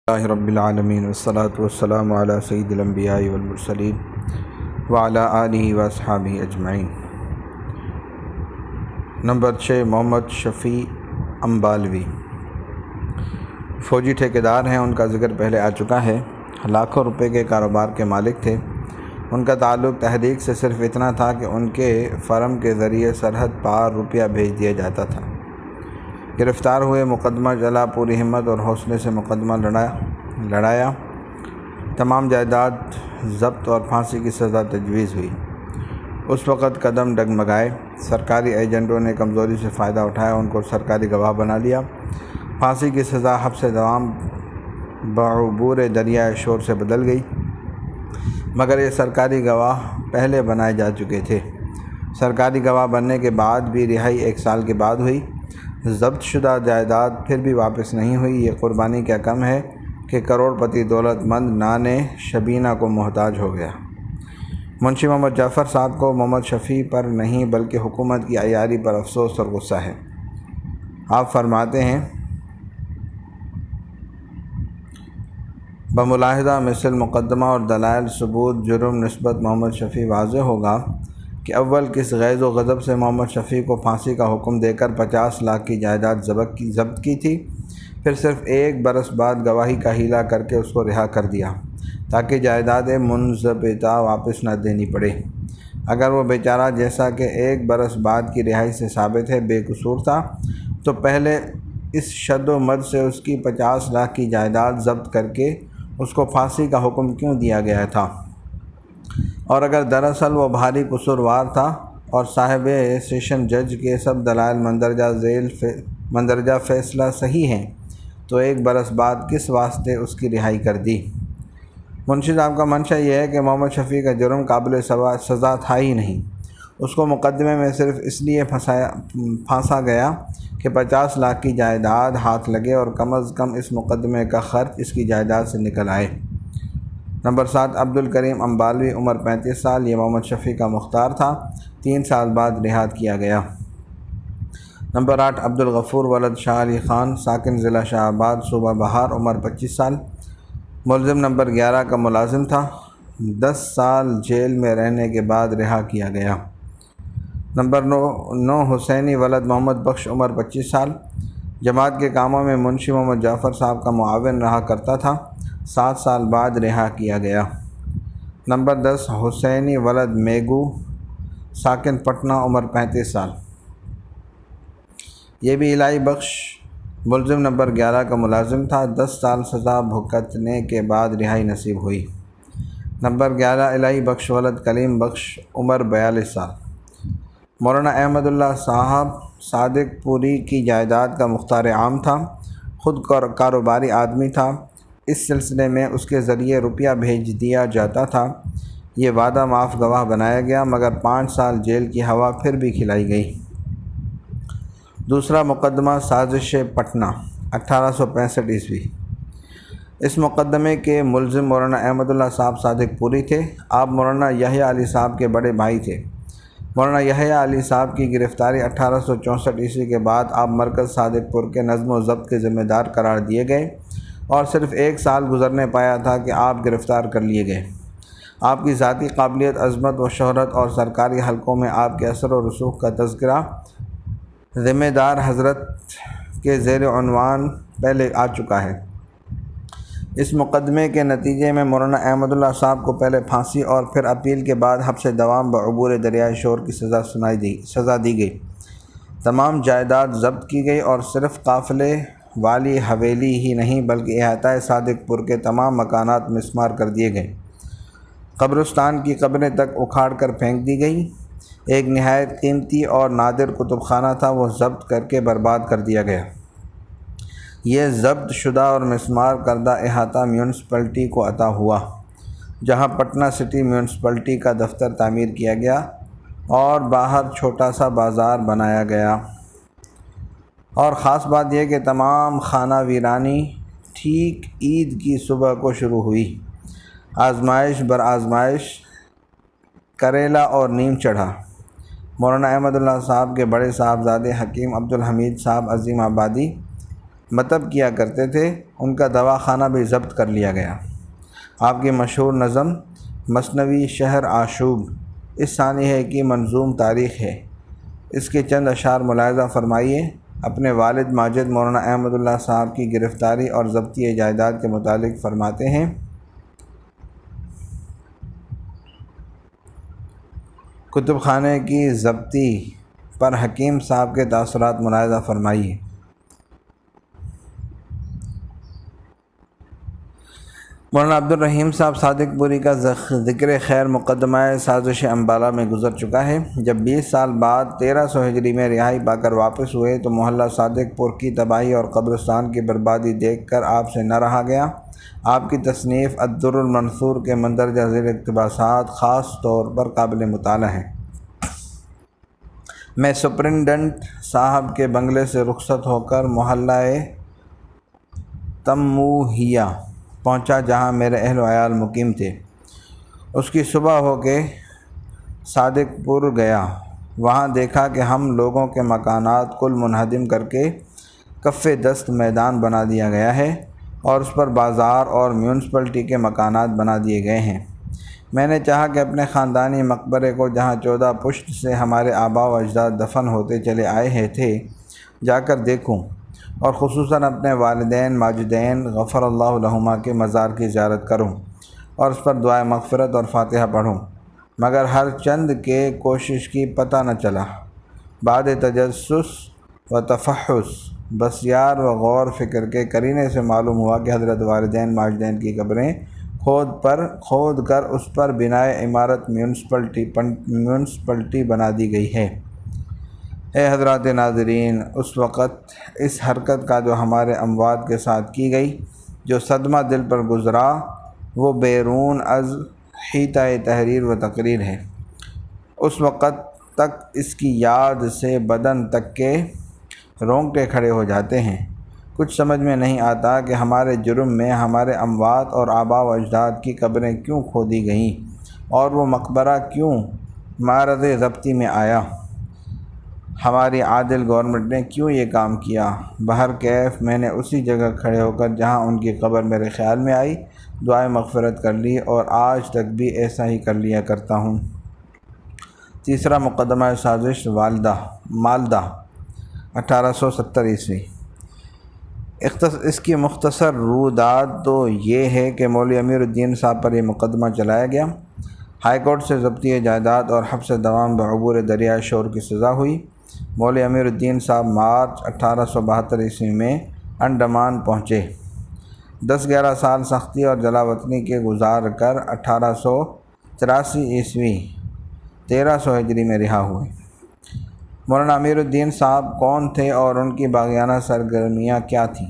اللہ رب العالمین والصلاة والسلام علی سید الانبیاء والمرسلین وعلی آلہ واصحابہ اجمعین۔ نمبر 6، محمد شفیع امبالوی فوجی ٹھیکیدار ہیں۔ ان کا ذکر پہلے آ چکا ہے۔ لاکھوں روپے کے کاروبار کے مالک تھے۔ ان کا تعلق تحریک سے صرف اتنا تھا کہ ان کے فرم کے ذریعے سرحد پار روپیہ بھیج دیا جاتا تھا۔ گرفتار ہوئے، مقدمہ چلا، پوری ہمت اور حوصلے سے مقدمہ لڑایا۔ تمام جائیداد ضبط اور پھانسی کی سزا تجویز ہوئی۔ اس وقت قدم ڈگمگائے۔ سرکاری ایجنٹوں نے کمزوری سے فائدہ اٹھایا، ان کو سرکاری گواہ بنا لیا۔ پھانسی کی سزا حبس دوام بعبور دریائے شور سے بدل گئی، مگر یہ سرکاری گواہ پہلے بنائے جا چکے تھے۔ سرکاری گواہ بننے کے بعد بھی رہائی 1 سال کے بعد ہوئی۔ ضبط شدہ جائیداد پھر بھی واپس نہیں ہوئی۔ یہ قربانی کیا کم ہے کہ کروڑ پتی دولت مند نان شبینہ کو محتاج ہو گیا۔ منشی محمد جعفر صاحب کو محمد شفیع پر نہیں بلکہ حکومت کی عیاری پر افسوس اور غصہ ہے۔ آپ فرماتے ہیں، بملاحظہ مثل مقدمہ اور دلائل ثبوت جرم نسبت محمد شفیع واضح ہوگا کہ اول کس غیظ و غضب سے محمد شفیع کو پھانسی کا حکم دے کر 50 لاکھ کی جائیداد ضبط کی تھی، پھر صرف 1 برس بعد گواہی کا ہیلہ کر کے اس کو رہا کر دیا تاکہ جائیداد منضبطہ واپس نہ دینی پڑے۔ اگر وہ بیچارہ، جیسا کہ 1 برس بعد کی رہائی سے ثابت ہے، بے قصور تھا تو پہلے اس شد و مد سے اس کی 50 لاکھ کی جائیداد ضبط کر کے اس کو پھانسی کا حکم کیوں دیا گیا تھا؟ اور اگر دراصل وہ بھاری قصوروار تھا اور صاحب سیشن جج کے سب دلائل مندرجہ فیصلہ صحیح ہیں تو 1 برس بعد کس واسطے اس کی رہائی کر دی؟ منشی صاحب کا منشا یہ ہے کہ محمد شفیع کا جرم قابل سزا تھا ہی نہیں۔ اس کو مقدمے میں صرف اس لیے پھانسا گیا کہ 50 لاکھ کی جائیداد ہاتھ لگے اور کم از کم اس مقدمے کا خرچ اس کی جائیداد سے نکل آئے۔ نمبر 7، عبد الکریم امبالوی، عمر 35 سال۔ یہ محمد شفیع کا مختار تھا۔ 3 سال بعد رہا کیا گیا۔ نمبر 8، عبد الغفور ولد شاہ علی خان، ساکن ضلع شاہ آباد، صوبہ بہار، عمر 25 سال۔ ملزم نمبر 11 کا ملازم تھا۔ 10 سال جیل میں رہنے کے بعد رہا کیا گیا۔ نمبر 9، حسینی ولد محمد بخش، عمر 25 سال۔ جماعت کے کاموں میں منشی محمد جعفر صاحب کا معاون رہا کرتا تھا۔ 7 سال بعد رہا کیا گیا۔ نمبر 10، حسینی ولد میگو، ساکن پٹنہ، عمر 35 سال۔ یہ بھی الہی بخش ملزم نمبر 11 کا ملازم تھا۔ 10 سال سزا بھگتنے کے بعد رہائی نصیب ہوئی۔ نمبر 11، الہی بخش ولد کلیم بخش، عمر 42 سال۔ مولانا احمد اللہ صاحب صادق پوری کی جائیداد کا مختار عام تھا۔ خود کاروباری آدمی تھا۔ اس سلسلے میں اس کے ذریعے روپیہ بھیج دیا جاتا تھا۔ یہ وعدہ معاف گواہ بنایا گیا، مگر 5 سال جیل کی ہوا پھر بھی کھلائی گئی۔ دوسرا مقدمہ سازش پٹنہ، 1865 عیسوی۔ اس مقدمے کے ملزم مولانا احمد اللہ صاحب صادق پوری تھے۔ آپ مولانا یحییٰ علی صاحب کے بڑے بھائی تھے۔ مولانا یحییٰ علی صاحب کی گرفتاری 1864 عیسوی کے بعد آپ مرکز صادق پور کے نظم و ضبط کے ذمہ دار قرار دیے گئے اور صرف 1 سال گزرنے پایا تھا کہ آپ گرفتار کر لیے گئے۔ آپ کی ذاتی قابلیت، عظمت و شہرت اور سرکاری حلقوں میں آپ کے اثر و رسوخ کا تذکرہ ذمہ دار حضرت کے زیر عنوان پہلے آ چکا ہے۔ اس مقدمے کے نتیجے میں مولانا احمد اللہ صاحب کو پہلے پھانسی اور پھر اپیل کے بعد حبس دوام بعبور دریائے شور کی سزا دی گئی۔ تمام جائیداد ضبط کی گئی اور صرف قافلے والی حویلی ہی نہیں بلکہ احاطۂ صادق پور کے تمام مکانات مسمار کر دیے گئے۔ قبرستان کی قبریں تک اکھاڑ کر پھینک دی گئی۔ ایک نہایت قیمتی اور نادر کتب خانہ تھا، وہ ضبط کر کے برباد کر دیا گیا۔ یہ ضبط شدہ اور مسمار کردہ احاطہ میونسپلٹی کو عطا ہوا، جہاں پٹنہ سٹی میونسپلٹی کا دفتر تعمیر کیا گیا اور باہر چھوٹا سا بازار بنایا گیا۔ اور خاص بات یہ کہ تمام خانہ ویرانی ٹھیک عید کی صبح کو شروع ہوئی۔ آزمائش بر آزمائش، کریلا اور نیم چڑھا۔ مولانا احمد اللہ صاحب کے بڑے صاحبزادے حکیم عبد الحمید صاحب عظیم آبادی مطب کیا کرتے تھے، ان کا دواخانہ بھی ضبط کر لیا گیا۔ آپ کی مشہور نظم مثنوی شہر آشوب اس ثانیے کی منظوم تاریخ ہے۔ اس کے چند اشعار ملاحظہ فرمائیے۔ اپنے والد ماجد مولانا احمد اللہ صاحب کی گرفتاری اور ضبطی جائیداد کے متعلق فرماتے ہیں، کتب خانے کی ضبطی پر حکیم صاحب کے تاثرات ملاحظہ فرمائیے۔ مولانا عبد الرحیم صاحب صادق پوری کا ذکر خیر مقدمہ سازش امبالہ میں گزر چکا ہے۔ جب 20 سال بعد 1300 ہجری میں رہائی پا کر واپس ہوئے تو محلہ صادق پور کی تباہی اور قبرستان کی بربادی دیکھ کر آپ سے نہ رہا گیا۔ آپ کی تصنیف الدر المنثور کے مندرجہ ذیل اقتباسات خاص طور پر قابل مطالعہ ہیں۔ میں سپرنٹنڈنٹ صاحب کے بنگلے سے رخصت ہو کر محلہ تموہیہ پہنچا، جہاں میرے اہل و عیال مقیم تھے۔ اس کی صبح ہو کے صادق پور گیا۔ وہاں دیکھا کہ ہم لوگوں کے مکانات کل منہدم کر کے کف دست میدان بنا دیا گیا ہے اور اس پر بازار اور میونسپلٹی کے مکانات بنا دیے گئے ہیں۔ میں نے چاہا کہ اپنے خاندانی مقبرے کو، جہاں 14 پشت سے ہمارے آباء و اجداد دفن ہوتے چلے آئے تھے، جا کر دیکھوں اور خصوصاً اپنے والدین ماجدین غفر اللہ لہما کے مزار کی زیارت کروں اور اس پر دعائے مغفرت اور فاتحہ پڑھوں، مگر ہر چند کے کوشش کی پتہ نہ چلا۔ بعد تجسس و تفحص بسیار و غور فکر کے قرینے سے معلوم ہوا کہ حضرت والدین ماجدین کی قبریں کھود کر اس پر بنائے عمارت میونسپلٹی بنا دی گئی ہے۔ اے حضرات ناظرین، اس وقت اس حرکت کا جو ہمارے اموات کے ساتھ کی گئی، جو صدمہ دل پر گزرا، وہ بیرون از حیطہ تحریر و تقریر ہے۔ اس وقت تک اس کی یاد سے بدن تک کے رونگٹے کھڑے ہو جاتے ہیں۔ کچھ سمجھ میں نہیں آتا کہ ہمارے جرم میں ہمارے اموات اور آباء و اجداد کی قبریں کیوں کھودی گئیں اور وہ مقبرہ کیوں معرض ضبطی میں آیا۔ ہماری عادل گورنمنٹ نے کیوں یہ کام کیا؟ بہرکیف میں نے اسی جگہ کھڑے ہو کر جہاں ان کی قبر میرے خیال میں آئی دعائے مغفرت کر لی اور آج تک بھی ایسا ہی کر لیا کرتا ہوں۔ تیسرا مقدمہ سازش مالدہ 1870 عیسوی۔ اس کی مختصر روداد تو یہ ہے کہ مولوی امیر الدین صاحب پر یہ مقدمہ چلایا گیا۔ ہائی کورٹ سے ضبطی جائیداد اور حبس دوام بعبور دریائے شور کی سزا ہوئی۔ مولوی امیر الدین صاحب مارچ 1872 عیسوی میں انڈمان پہنچے۔ 10-11 سال سختی اور جلا وطنی کے گزار کر 1883 عیسوی 1300 ہجری میں رہا ہوئے۔ مولانا امیر الدین صاحب کون تھے اور ان کی باغیانہ سرگرمیاں کیا تھیں؟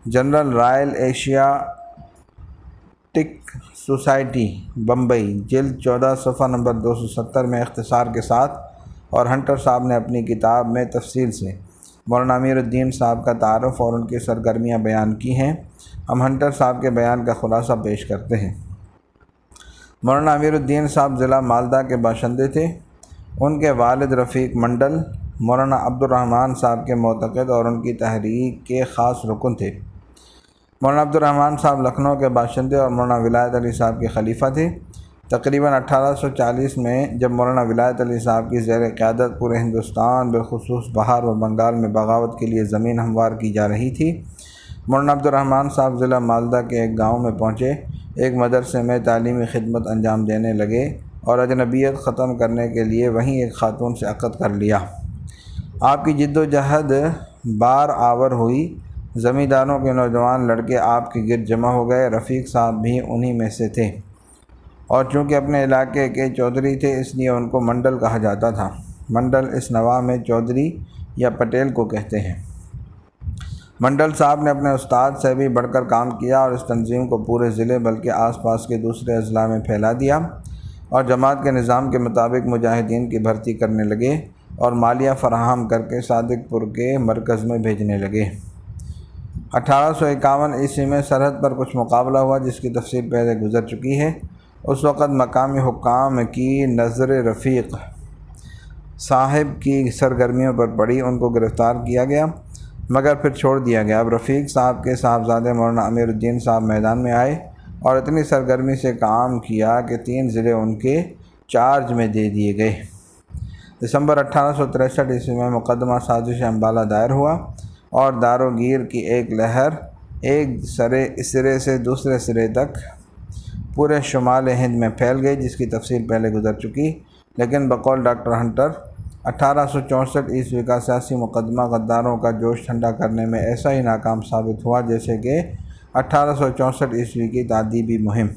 General Royal Asiatic society Bombay جلد 14 صفحہ نمبر 270 میں اختصار کے ساتھ، اور ہنٹر صاحب نے اپنی کتاب میں تفصیل سے مولانا امیر الدین صاحب کا تعارف اور ان کی سرگرمیاں بیان کی ہیں۔ ہم ہنٹر صاحب کے بیان کا خلاصہ پیش کرتے ہیں۔ مولانا امیر الدین صاحب ضلع مالدہ کے باشندے تھے۔ ان کے والد رفیق منڈل مولانا عبد الرحمن صاحب کے معتقد اور ان کی تحریک کے خاص رکن تھے۔ مولانا عبد الرحمن صاحب لکھنؤ کے باشندے اور مولانا ولایت علی صاحب کے خلیفہ تھے۔ تقریباً 1840 میں جب مولانا ولایت علی صاحب کی زیر قیادت پورے ہندوستان بالخصوص بہار و بنگال میں بغاوت کے لیے زمین ہموار کی جا رہی تھی، مولانا عبد الرحمن صاحب ضلع مالدہ کے ایک گاؤں میں پہنچے، ایک مدرسے میں تعلیمی خدمت انجام دینے لگے اور اجنبیت ختم کرنے کے لیے وہیں ایک خاتون سے عقد کر لیا۔ آپ کی جد و جہد بار آور ہوئی۔ زمینداروں کے نوجوان لڑکے آپ کے گرد جمع ہو گئے۔ رفیق صاحب بھی انہی میں سے تھے، اور چونکہ اپنے علاقے کے چودھری تھے اس لیے ان کو منڈل کہا جاتا تھا۔ منڈل اس نواح میں چودھری یا پٹیل کو کہتے ہیں۔ منڈل صاحب نے اپنے استاد سے بھی بڑھ کر کام کیا اور اس تنظیم کو پورے ضلع بلکہ آس پاس کے دوسرے اضلاع میں پھیلا دیا اور جماعت کے نظام کے مطابق مجاہدین کی بھرتی کرنے لگے اور مالیہ فراہم کر کے صادق پور کے مرکز میں بھیجنے لگے۔ 1851 عیسوی میں سرحد پر کچھ مقابلہ ہوا جس کی تفصیل پہلے گزر چکی ہے۔ اس وقت مقامی حکام کی نظر رفیق صاحب کی سرگرمیوں پر پڑی، ان کو گرفتار کیا گیا۔ مگر پھر چھوڑ دیا گیا۔ اب رفیق صاحب کے صاحبزادے مولانا امیر الدین صاحب میدان میں آئے اور اتنی سرگرمی سے کام کیا کہ 3 ضلع ان کے چارج میں دے دیے گئے۔ دسمبر 1863 میں مقدمہ سازش امبالہ دائر ہوا اور داروگیر کی ایک لہر ایک سرے سے دوسرے سرے تک پورے شمال ہند میں پھیل گئی، جس کی تفصیل پہلے گزر چکی، لیکن بقول ڈاکٹر ہنٹر 1864 کا سیاسی مقدمہ غداروں کا جوش ٹھنڈا کرنے میں ایسا ہی ناکام ثابت ہوا جیسے کہ 1864 کی تعدیبی مہم۔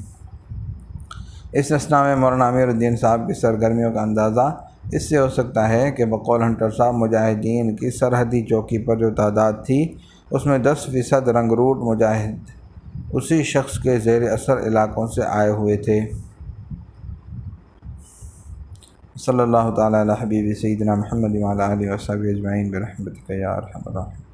اس اثنا میں مولانا امیر الدین صاحب کی سرگرمیوں کا اندازہ اس سے ہو سکتا ہے کہ بقول ہنٹر صاحب مجاہدین کی سرحدی چوکی پر جو تعداد تھی اس میں 10% رنگروٹ مجاہد اسی شخص کے زیر اثر علاقوں سے آئے ہوئے تھے۔ صلی اللہ تعالیٰ علی حبیب سیدنا محمد وعلی آلہ وصحبہ اجمعین برحمتک یا ارحم الراحمین۔